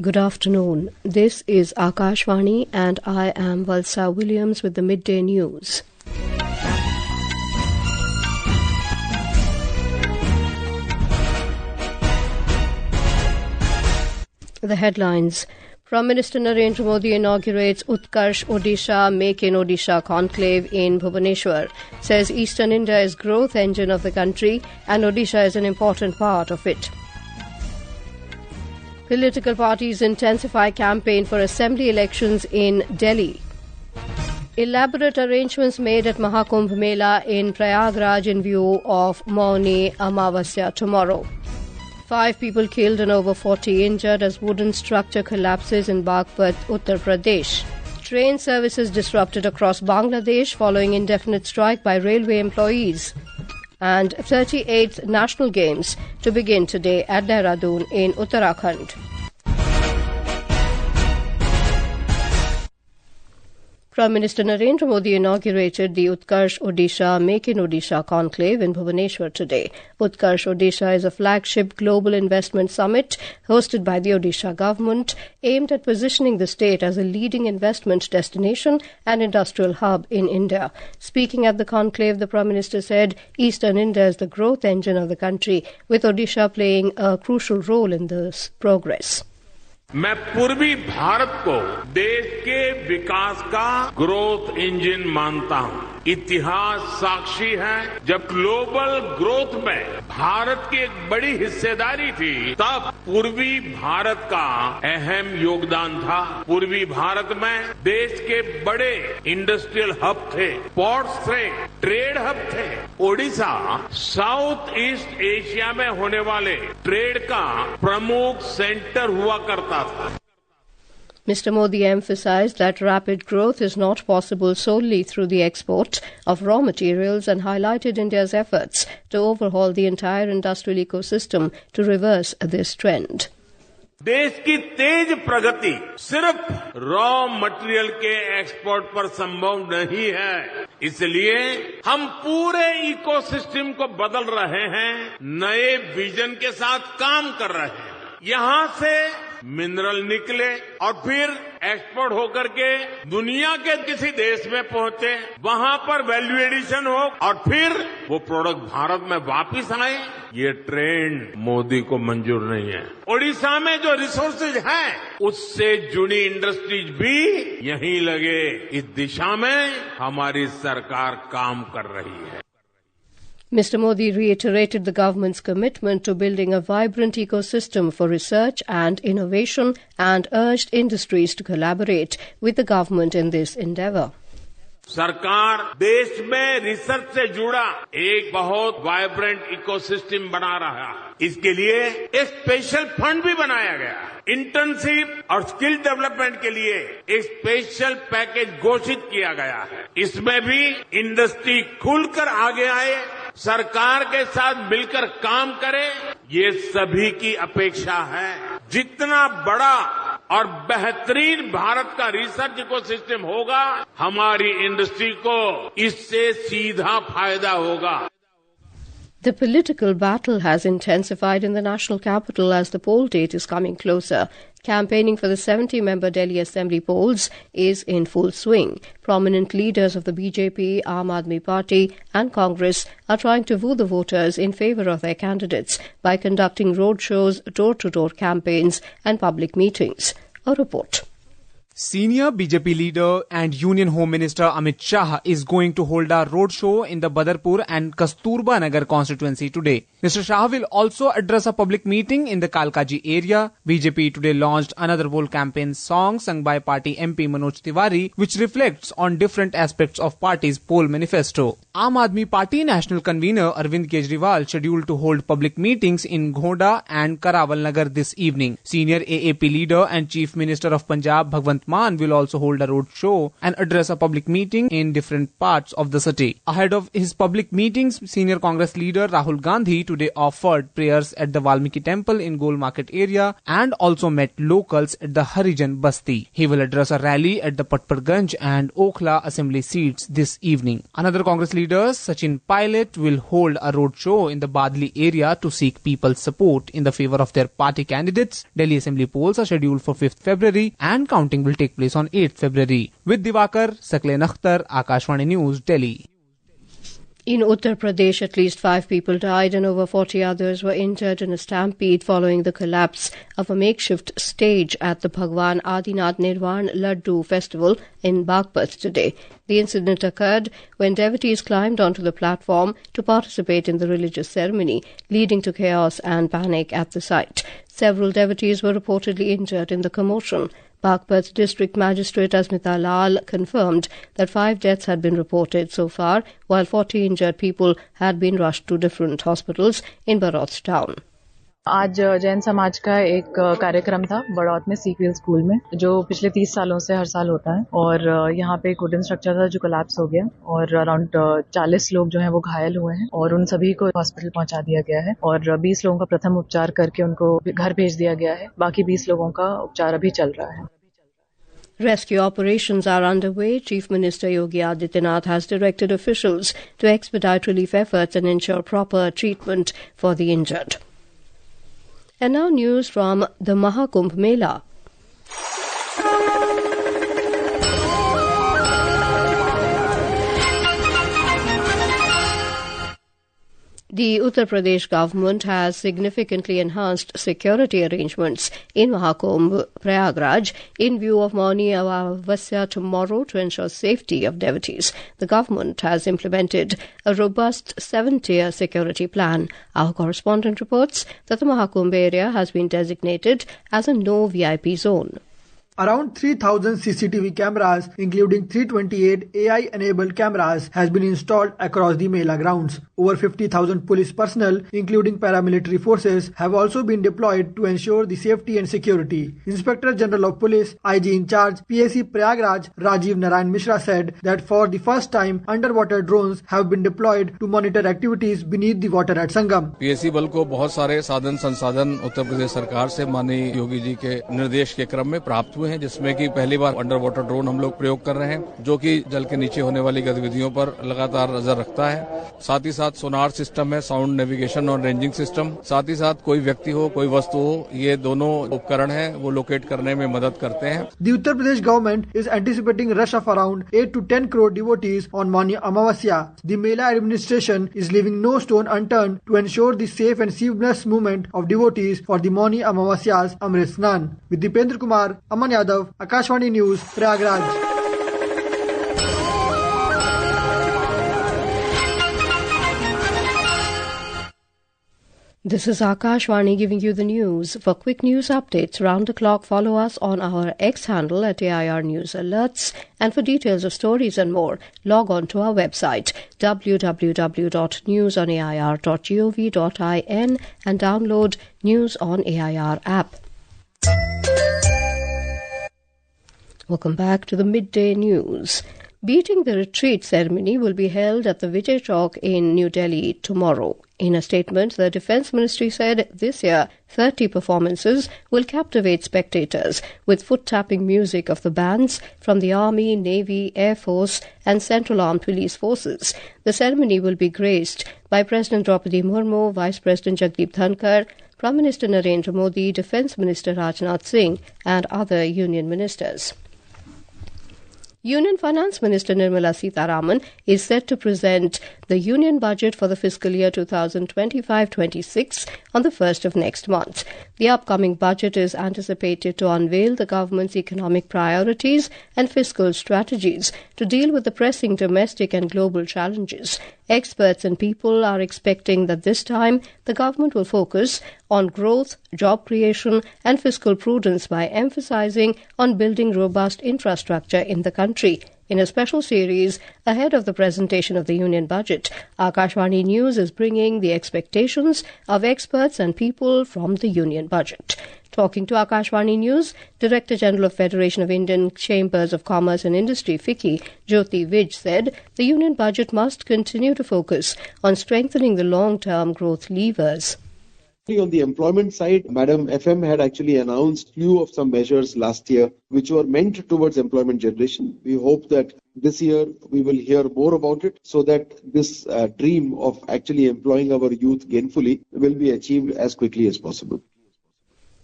Good afternoon. This is Akashvani and I am Valsa Williams with the midday news. The headlines. Prime Minister Narendra Modi inaugurates Utkarsh Odisha Make-in-Odisha Conclave in Bhubaneswar. Says Eastern India is growth engine of the country and Odisha is an important part of it. Political parties intensify campaign for assembly elections in Delhi. Elaborate arrangements made at Maha Kumbh Mela in Prayagraj in view of Mauni Amavasya tomorrow. 5 people killed and over 40 injured as wooden structure collapses in Baghpat, Uttar Pradesh. Train services disrupted across Bangladesh following indefinite strike by railway employees. And 38th National Games to begin today at Dehradun in Uttarakhand. Prime Minister Narendra Modi inaugurated the Utkarsh Odisha Make-in-Odisha Conclave in Bhubaneswar today. Utkarsh Odisha is a flagship global investment summit hosted by the Odisha government, aimed at positioning the state as a leading investment destination and industrial hub in India. Speaking at the conclave, the Prime Minister said Eastern India is the growth engine of the country, with Odisha playing a crucial role in this progress. मैं पूर्वी भारत को देश के विकास का growth engine मानता हूं। इतिहास साक्षी है, जब ग्लोबल ग्रोथ में भारत की एक बड़ी हिस्सेदारी थी, तब पूर्वी भारत का अहम योगदान था। पूर्वी भारत में देश के बड़े इंडस्ट्रियल हब थे, पोर्ट्स थे, ट्रेड हब थे। ओडिशा साउथ ईस्ट एशिया में होने वाले ट्रेड का प्रमुख सेंटर हुआ करता था। Mr. Modi emphasized that rapid growth is not possible solely through the export of raw materials and highlighted India's efforts to overhaul the entire industrial ecosystem to reverse this trend. देश की तेज प्रगति सिर्फ raw material के export पर संभव नहीं है, इसलिए हम पूरे इकोसिस्टम को बदल रहे हैं, नए विजन के साथ काम कर रहे हैं। यहां से मिनरल निकले और फिर एक्सपोर्ट होकर के दुनिया के किसी देश में पहुंचे, वहां पर वैल्यू एडिशन हो और फिर वो प्रोडक्ट भारत में वापस आए, ये ट्रेंड मोदी को मंजूर नहीं है। ओडिशा में जो रिसोर्सेज हैं, उससे जुड़ी इंडस्ट्रीज भी यहीं लगे, इस दिशा में हमारी सरकार काम कर रही है। Mr. Modi reiterated the government's commitment to building a vibrant ecosystem for research and innovation and urged industries to collaborate with the government in this endeavour. सरकार देश में रिसर्च से जुड़ा एक बहुत वाइब्रेंट इकोसिस्टम बना रहा है। इसके लिए एक स्पेशल फंड भी बनाया गया। इंटर्नशिप और स्किल डेवलपमेंट के लिए एक स्पेशल पैकेज घोषित किया गया है। इसमें भी इंडस्ट्री खुलकर आगे आए, सरकार के साथ मिलकर काम करे, ये सभी की अपेक्षा है। जितना बड़ा और बेहतरीन भारत का रिसर्च इकोसिस्टम होगा, हमारी इंडस्ट्री को इससे सीधा फायदा होगा। The political battle has intensified in the national capital as the poll date is coming closer. Campaigning for the 70-member Delhi Assembly polls is in full swing. Prominent leaders of the BJP, Aam Aadmi Party and Congress are trying to woo the voters in favour of their candidates by conducting roadshows, door-to-door campaigns and public meetings. A report. Senior BJP leader and Union Home Minister Amit Shah is going to hold a roadshow in the Badarpur and Kasturba Nagar constituency today. Mr. Shah will also address a public meeting in the Kalkaji area. BJP today launched another poll campaign song sung by party MP Manoj Tiwari, which reflects on different aspects of party's poll manifesto. Aam Aadmi Party National Convener Arvind Kejriwal scheduled to hold public meetings in Ghoda and Karawal Nagar this evening. Senior AAP leader and Chief Minister of Punjab Bhagwant Maan will also hold a road show and address a public meeting in different parts of the city. Ahead of his public meetings, senior Congress leader Rahul Gandhi today offered prayers at the Valmiki temple in Gol Market area and also met locals at the Harijan Basti. He will address a rally at the Patparganj and Okhla assembly seats this evening. Another Congress leader, Sachin Pilot, will hold a road show in the Badli area to seek people's support in the favor of their party candidates. Delhi Assembly polls are scheduled for 5th February and counting will take place on 8th February. With Divakar, Saklen Akhtar, Akashvani News, Delhi. In Uttar Pradesh, at least 5 people died and over 40 others were injured in a stampede following the collapse of a makeshift stage at the Bhagwan Adinath Nirvan Laddu festival in Baghpat today. The incident occurred when devotees climbed onto the platform to participate in the religious ceremony, leading to chaos and panic at the site. Several devotees were reportedly injured in the commotion. Baghpat District Magistrate Asmita Lal confirmed that 5 deaths had been reported so far, while 40 injured people had been rushed to different hospitals in Baroth town. आज जैन समाज का एक कार्यक्रम था बड़ौत में sequel school में, जो पिछले 30 सालों से हर साल होता है, और यहाँ पे एक वुडन स्ट्रक्चर था जो कोलैप्स हो गया और अराउंड 40 लोग जो हैं वो घायल हुए हैं और उन सभी को हॉस्पिटल पहुंचा दिया गया है और 20 लोगों का प्रथम उपचार करके उनको घर भेज दिया गया है। बाकी 20 लोगों का उपचार अभी चल रहा है। Rescue operations are underway. Chief Minister Yogi Adityanath has directed officials to expedite relief efforts and ensure proper treatment for the injured. And now news from the Maha Kumbh Mela. The Uttar Pradesh government has significantly enhanced security arrangements in Maha Kumbh Prayagraj in view of Mauni Amavasya tomorrow to ensure safety of devotees. The government has implemented a robust 7-tier security plan. Our correspondent reports that the Maha Kumbh area has been designated as a no VIP zone. Around 3,000 CCTV cameras, including 328 AI-enabled cameras, has been installed across the Mela grounds. Over 50,000 police personnel, including paramilitary forces, have also been deployed to ensure the safety and security. Inspector General of Police, IG in charge, PSC Prayagraj, Rajiv Narayan Mishra said that for the first time, underwater drones have been deployed to monitor activities beneath the water at Sangam. PSC बल को बहुत सारे साधन संसाधन उत्तर प्रदेश सरकार से माननीय योगी जी के निर्देश के क्रम में प्राप्त हुए हैं, जिसमें कि पहली बार अंडर वाटर ड्रोन हम लोग प्रयोग कर रहे हैं, जो कि जल के नीचे होने वाली गतिविधियों पर लगातार नजर रखता है। साथ ही साथ सोनार सिस्टम है, साउंड नेविगेशन और रेंजिंग सिस्टम। साथ ही साथ कोई व्यक्ति हो, कोई वस्तु हो, ये दोनों उपकरण हैं वो लोकेट करने में मदद करते हैं। The Uttar Pradesh government is anticipating a rush of around 8 to 10 crore devotees on Mauni Amavasya. The Mela administration is leaving no stone unturned to ensure the safe and seamless movement of devotees for the Mauni Amavasya's Amrit Snan. With Dipendra Kumar, Aman Yadav, Akashvani News, Prayagraj. This is Akashvani giving you the news. For quick news updates round the clock, follow us on our X handle at AIR News Alerts. And for details of stories and more, log on to our website www.newsonair.gov.in and download News on AIR app. Welcome back to the midday news. Beating the Retreat ceremony will be held at the Vijay Chowk in New Delhi tomorrow. In a statement, the Defence Ministry said this year 30 performances will captivate spectators with foot-tapping music of the bands from the Army, Navy, Air Force and Central Armed Police Forces. The ceremony will be graced by President Draupadi Murmu, Vice President Jagdeep Dhankar, Prime Minister Narendra Modi, Defence Minister Rajnath Singh and other Union ministers. Union Finance Minister Nirmala Sitharaman is set to present the Union budget for the fiscal year 2025-26 on the 1st of next month. The upcoming budget is anticipated to unveil the government's economic priorities and fiscal strategies to deal with the pressing domestic and global challenges. Experts and people are expecting that this time the government will focus on growth, job creation and fiscal prudence by emphasizing on building robust infrastructure in the country. In a special series ahead of the presentation of the Union budget, Akashvani News is bringing the expectations of experts and people from the Union budget. Talking to Akashvani News, Director General of Federation of Indian Chambers of Commerce and Industry, FICCI, Jyoti Vij, said the union budget must continue to focus on strengthening the long-term growth levers. On the employment side, Madam FM had actually announced few of some measures last year which were meant towards employment generation. We hope that this year we will hear more about it so that this dream of actually employing our youth gainfully will be achieved as quickly as possible.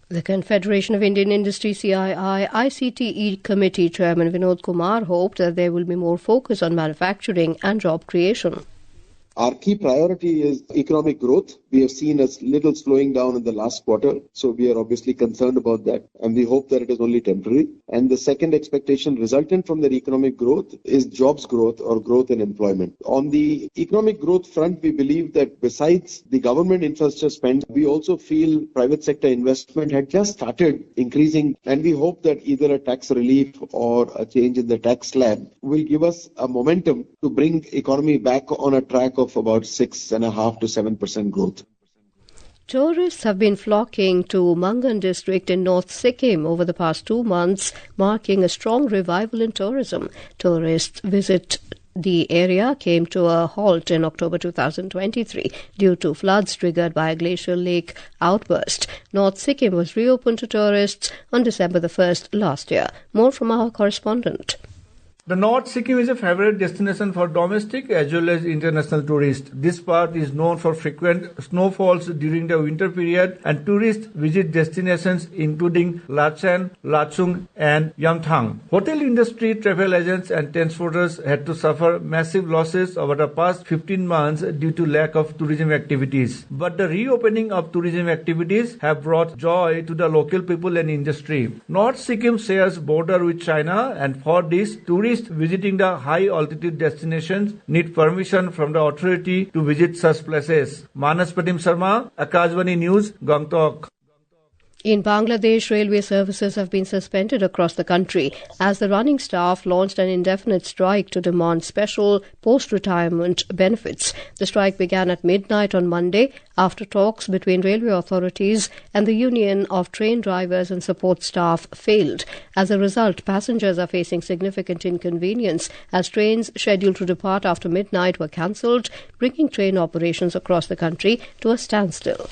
The Confederation of Indian Industry CII ICTE Committee Chairman Vinod Kumar hoped that there will be more focus on manufacturing and job creation. Our key priority is economic growth. We have seen a little slowing down in the last quarter, so we are obviously concerned about that, and we hope that it is only temporary. And the second expectation resultant from that economic growth is jobs growth or growth in employment. On the economic growth front, we believe that besides the government infrastructure spend, we also feel private sector investment had just started increasing, and we hope that either a tax relief or a change in the tax slab will give us a momentum to bring economy back on a track of about 6.5% to 7% growth. Tourists have been flocking to Mangan district in North Sikkim over the past 2 months, marking a strong revival in tourism. Tourists visit the area came to a halt in October 2023 due to floods triggered by a glacial lake outburst. North Sikkim was reopened to tourists on December the 1st last year. More from our correspondent. The North Sikkim is a favorite destination for domestic as well as international tourists. This part is known for frequent snowfalls during the winter period, and tourists visit destinations including Lachan, Lachung and Yamthang. Hotel industry, travel agents and transporters had to suffer massive losses over the past 15 months due to lack of tourism activities. But the reopening of tourism activities have brought joy to the local people and industry. North Sikkim shares border with China, and for this, tourists visiting the high-altitude destinations need permission from the authority to visit such places. Manas Pratim Sharma, Akashvani News, Gangtok. In Bangladesh, railway services have been suspended across the country as the running staff launched an indefinite strike to demand special post-retirement benefits. The strike began at midnight on Monday after talks between railway authorities and the Union of Train Drivers and Support Staff failed. As a result, passengers are facing significant inconvenience as trains scheduled to depart after midnight were cancelled, bringing train operations across the country to a standstill.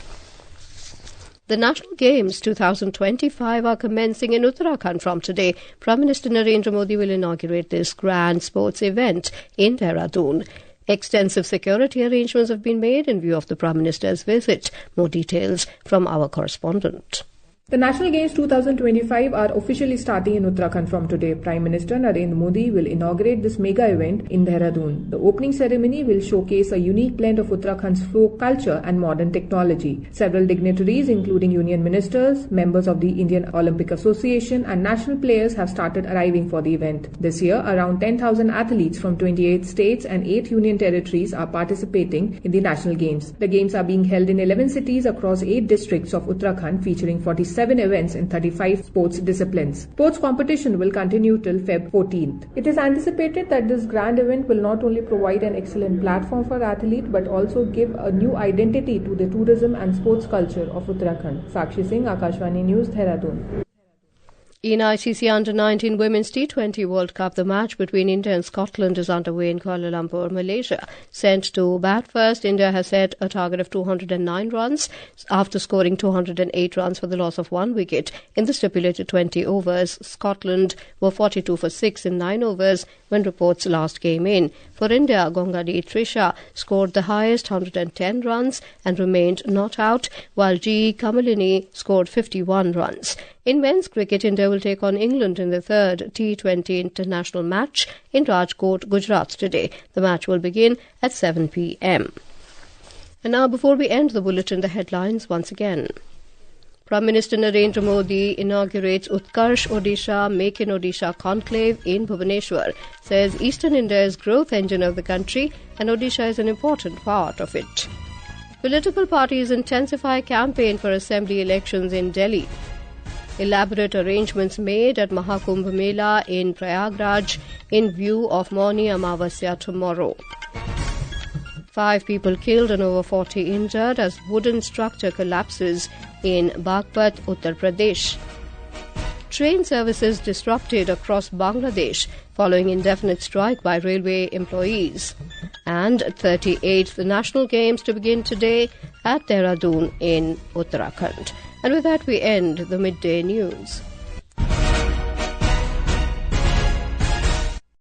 The National Games 2025 are commencing in Uttarakhand from today. Prime Minister Narendra Modi will inaugurate this grand sports event in Dehradun. Extensive security arrangements have been made in view of the Prime Minister's visit. More details from our correspondent. The National Games 2025 are officially starting in Uttarakhand from today. Prime Minister Narendra Modi will inaugurate this mega event in Dehradun. The opening ceremony will showcase a unique blend of Uttarakhand's folk culture and modern technology. Several dignitaries, including union ministers, members of the Indian Olympic Association and national players have started arriving for the event. This year, around 10,000 athletes from 28 states and 8 union territories are participating in the National Games. The Games are being held in 11 cities across 8 districts of Uttarakhand, featuring 47 events in 35 sports disciplines. Sports competition will continue till Feb 14th. It is anticipated that this grand event will not only provide an excellent platform for athletes but also give a new identity to the tourism and sports culture of Uttarakhand. Sakshi Singh, Akashvani News, Dehradun. In ICC Under-19 Women's T20 World Cup, the match between India and Scotland is underway in Kuala Lumpur, Malaysia. Sent to bat first, India has set a target of 209 runs after scoring 208 runs for the loss of 1 wicket in the stipulated 20 overs. Scotland were 42 for 6 in 9 overs when reports last came in. For India, Gongadi Trisha scored the highest 110 runs and remained not out, while G. Kamalini scored 51 runs. In men's cricket, India will take on England in the third T20 international match in Rajkot, Gujarat today. The match will begin at 7 p.m. And now, before we end the bulletin, the headlines once again. Prime Minister Narendra Modi inaugurates Utkarsh Odisha Make-in-Odisha Conclave in Bhubaneswar, says Eastern India is growth engine of the country and Odisha is an important part of it. Political parties intensify campaign for assembly elections in Delhi. Elaborate arrangements made at Maha Kumbh Mela in Prayagraj in view of Mauni Amavasya tomorrow. 5 people killed and over 40 injured as wooden structure collapses in Baghpat, Uttar Pradesh. Train services disrupted across Bangladesh following indefinite strike by railway employees. And 38th National Games to begin today at Dehradun in Uttarakhand. And with that we end the midday news.